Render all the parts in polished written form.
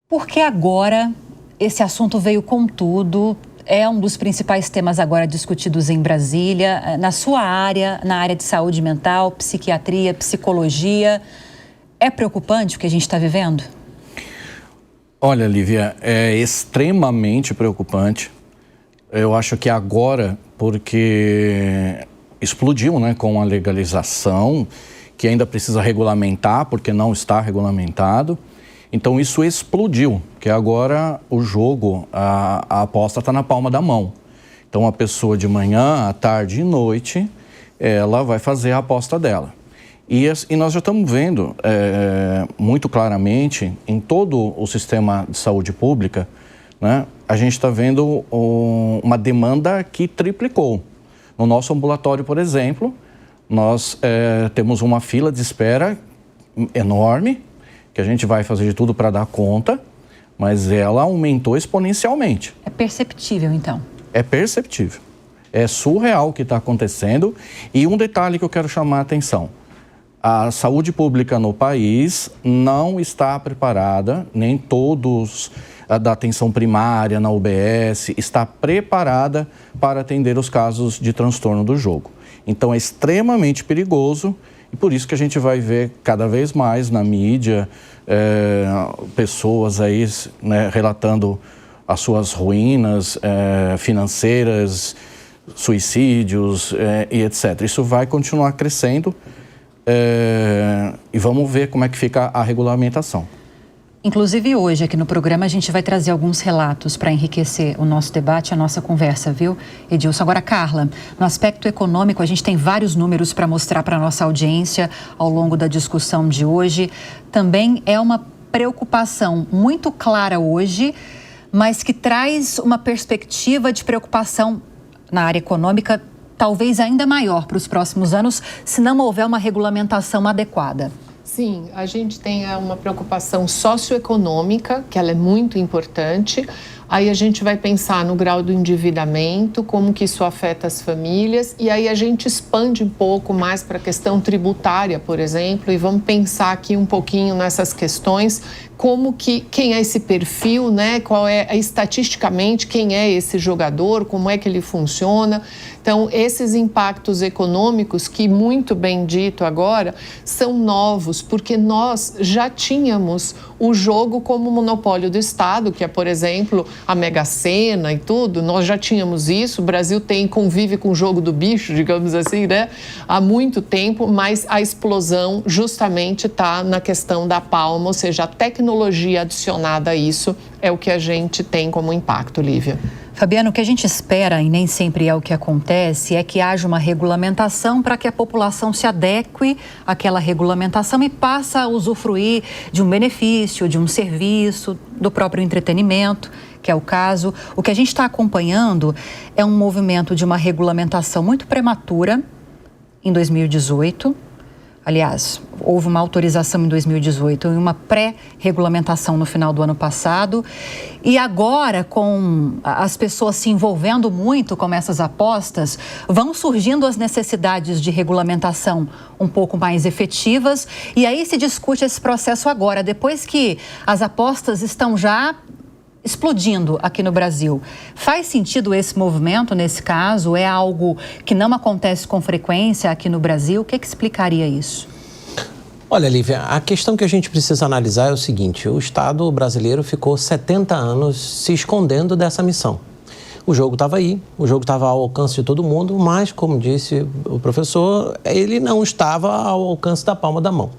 Por que agora esse assunto veio com tudo? É um dos principais temas agora discutidos em Brasília. Na sua área, na área de saúde mental, psiquiatria, psicologia, é preocupante o que a gente está vivendo? Olha, Lívia, é extremamente preocupante. Eu acho que agora, porque explodiu, né, com a legalização, que ainda precisa regulamentar, porque não está regulamentado. Então isso explodiu, que agora o jogo, a aposta está na palma da mão. Então a pessoa de manhã, à tarde e noite, ela vai fazer a aposta dela. E nós já estamos vendo muito claramente em todo o sistema de saúde pública, né, a gente está vendo uma demanda que triplicou. No nosso ambulatório, por exemplo, nós temos uma fila de espera enorme, que a gente vai fazer de tudo para dar conta, mas ela aumentou exponencialmente. É perceptível, então? É perceptível. É surreal o que está acontecendo. E um detalhe que eu quero chamar a atenção. A saúde pública no país não está preparada, nem todos da atenção primária na UBS está preparada para atender os casos de transtorno do jogo. Então é extremamente perigoso. E por isso que a gente vai ver cada vez mais na mídia pessoas aí, né, relatando as suas ruínas financeiras, suicídios e etc. Isso vai continuar crescendo e vamos ver como é que fica a regulamentação. Inclusive hoje aqui no programa a gente vai trazer alguns relatos para enriquecer o nosso debate, a nossa conversa, viu, Edilson? Agora, Carla, no aspecto econômico a gente tem vários números para mostrar para a nossa audiência ao longo da discussão de hoje. Também é uma preocupação muito clara hoje, mas que traz uma perspectiva de preocupação na área econômica talvez ainda maior para os próximos anos, se não houver uma regulamentação adequada. Sim, a gente tem uma preocupação socioeconômica, que ela é muito importante. Aí a gente vai pensar no grau do endividamento, como que isso afeta as famílias, e aí a gente expande um pouco mais para a questão tributária, por exemplo, e vamos pensar aqui um pouquinho nessas questões, como que, quem é esse perfil, né? Qual é, estatisticamente, quem é esse jogador, como é que ele funciona. Então, esses impactos econômicos, que muito bem dito agora, são novos, porque nós já tínhamos o jogo como monopólio do Estado, que é, por exemplo, a Mega Sena e tudo, nós já tínhamos isso. O Brasil convive com o jogo do bicho, digamos assim, né? Há muito tempo, mas a explosão justamente está na questão da palma, ou seja, a tecnologia adicionada a isso é o que a gente tem como impacto, Lívia. Fabiano, o que a gente espera, e nem sempre é o que acontece, é que haja uma regulamentação para que a população se adeque àquela regulamentação e passe a usufruir de um benefício, de um serviço, do próprio entretenimento, que é o caso. O que a gente está acompanhando é um movimento de uma regulamentação muito prematura em 2018. Aliás, houve uma autorização em 2018 e uma pré-regulamentação no final do ano passado. E agora, com as pessoas se envolvendo muito com essas apostas, vão surgindo as necessidades de regulamentação um pouco mais efetivas. E aí se discute esse processo agora, depois que as apostas estão já explodindo aqui no Brasil. Faz sentido esse movimento nesse caso? É algo que não acontece com frequência aqui no Brasil? O que explicaria isso? Olha, Lívia, a questão que a gente precisa analisar é o seguinte: o Estado brasileiro ficou 70 anos se escondendo dessa missão. O jogo estava aí, o jogo estava ao alcance de todo mundo, mas, como disse o professor, ele não estava ao alcance da palma da mão.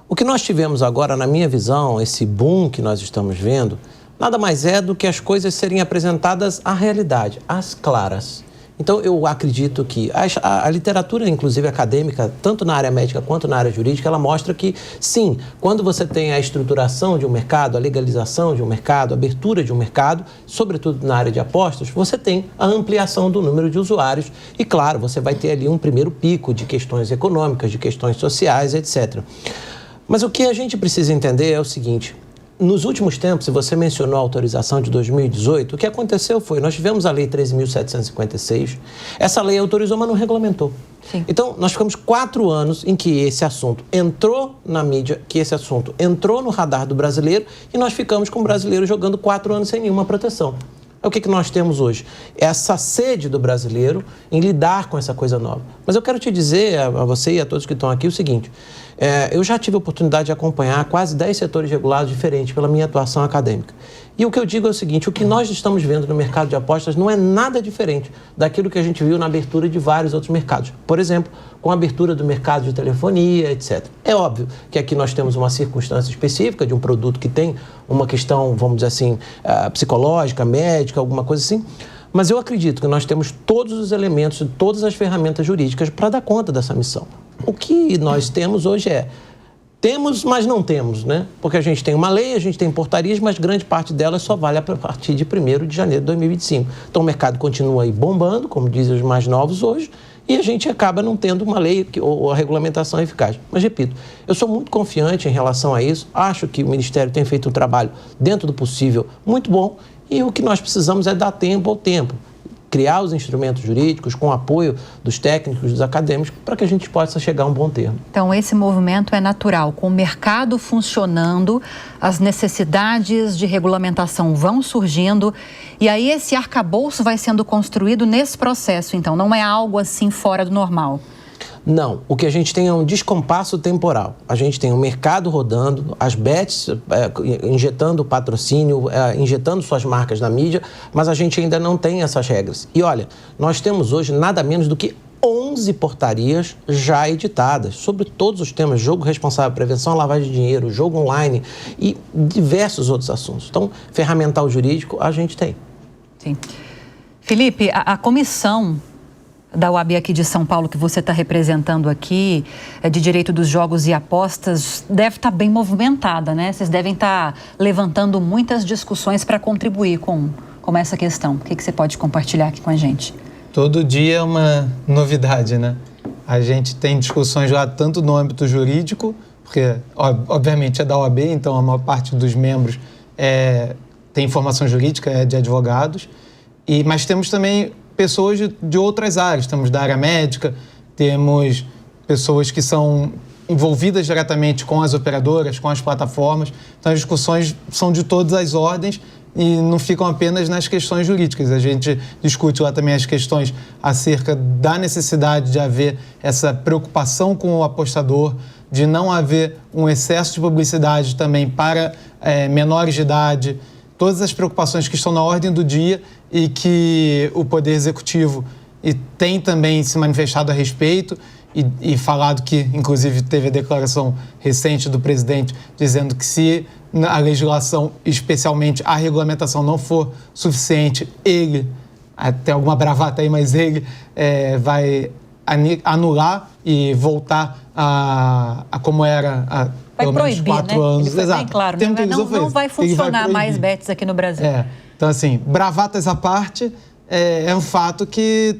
O que nós tivemos agora, na minha visão, esse boom que nós estamos vendo, nada mais é do que as coisas serem apresentadas à realidade, às claras. Então, eu acredito que a literatura, inclusive acadêmica, tanto na área médica quanto na área jurídica, ela mostra que, sim, quando você tem a estruturação de um mercado, a legalização de um mercado, a abertura de um mercado, sobretudo na área de apostas, você tem a ampliação do número de usuários e, claro, você vai ter ali um primeiro pico de questões econômicas, de questões sociais, etc. Mas o que a gente precisa entender é o seguinte: nos últimos tempos, se você mencionou a autorização de 2018, o que aconteceu foi, nós tivemos a Lei 13.756, essa lei autorizou, mas não regulamentou. Sim. Então, nós ficamos 4 anos em que esse assunto entrou na mídia, que esse assunto entrou no radar do brasileiro e nós ficamos com o brasileiro jogando 4 anos sem nenhuma proteção. É o que nós temos hoje, essa sede do brasileiro em lidar com essa coisa nova. Mas eu quero te dizer a você e a todos que estão aqui o seguinte, eu já tive a oportunidade de acompanhar quase 10 setores regulados diferentes pela minha atuação acadêmica. E o que eu digo é o seguinte, o que nós estamos vendo no mercado de apostas não é nada diferente daquilo que a gente viu na abertura de vários outros mercados. Por exemplo, com a abertura do mercado de telefonia, etc. É óbvio que aqui nós temos uma circunstância específica de um produto que tem uma questão, vamos dizer assim, psicológica, médica, alguma coisa assim. Mas eu acredito que nós temos todos os elementos e todas as ferramentas jurídicas para dar conta dessa missão. O que nós temos hoje temos, mas não temos, né? Porque a gente tem uma lei, a gente tem portarias, mas grande parte delas só vale a partir de 1º de janeiro de 2025. Então o mercado continua aí bombando, como dizem os mais novos hoje, e a gente acaba não tendo uma lei ou a regulamentação eficaz. Mas, repito, eu sou muito confiante em relação a isso, acho que o Ministério tem feito um trabalho dentro do possível muito bom, e o que nós precisamos é dar tempo ao tempo, criar os instrumentos jurídicos com o apoio dos técnicos, dos acadêmicos, para que a gente possa chegar a um bom termo. Então, esse movimento é natural. Com o mercado funcionando, as necessidades de regulamentação vão surgindo e aí esse arcabouço vai sendo construído nesse processo. Então, não é algo assim fora do normal. Não, o que a gente tem é um descompasso temporal. A gente tem o mercado rodando, as bets injetando patrocínio, injetando suas marcas na mídia, mas a gente ainda não tem essas regras. E olha, nós temos hoje nada menos do que 11 portarias já editadas sobre todos os temas, jogo responsável, prevenção à lavagem de dinheiro, jogo online e diversos outros assuntos. Então, ferramental jurídico a gente tem. Sim. Felipe, a comissão da OAB aqui de São Paulo, que você está representando aqui, de Direito dos Jogos e Apostas, deve estar bem movimentada, né? Vocês devem estar levantando muitas discussões para contribuir com essa questão. O que você pode compartilhar aqui com a gente? Todo dia é uma novidade, né? A gente tem discussões lá tanto no âmbito jurídico, porque obviamente é da OAB, então a maior parte dos membros tem formação jurídica, é de advogados, mas temos também pessoas de outras áreas, temos da área médica, temos pessoas que são envolvidas diretamente com as operadoras, com as plataformas, então as discussões são de todas as ordens e não ficam apenas nas questões jurídicas. A gente discute lá também as questões acerca da necessidade de haver essa preocupação com o apostador, de não haver um excesso de publicidade também para menores de idade, todas as preocupações que estão na ordem do dia e que o Poder Executivo tem também se manifestado a respeito e falado que, inclusive, teve a declaração recente do presidente dizendo que se a legislação, especialmente a regulamentação, não for suficiente, ele, até alguma bravata aí, mas ele vai anular e voltar a como era vai pelo proibir, menos 4 né? anos. Ele foi Exato. bem claro, não vai funcionar mais bets aqui no Brasil. Então, assim, bravatas à parte, é um fato que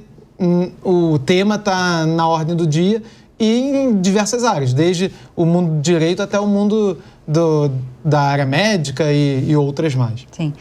o tema está na ordem do dia e em diversas áreas, desde o mundo do direito até o mundo da área médica e outras mais. Sim.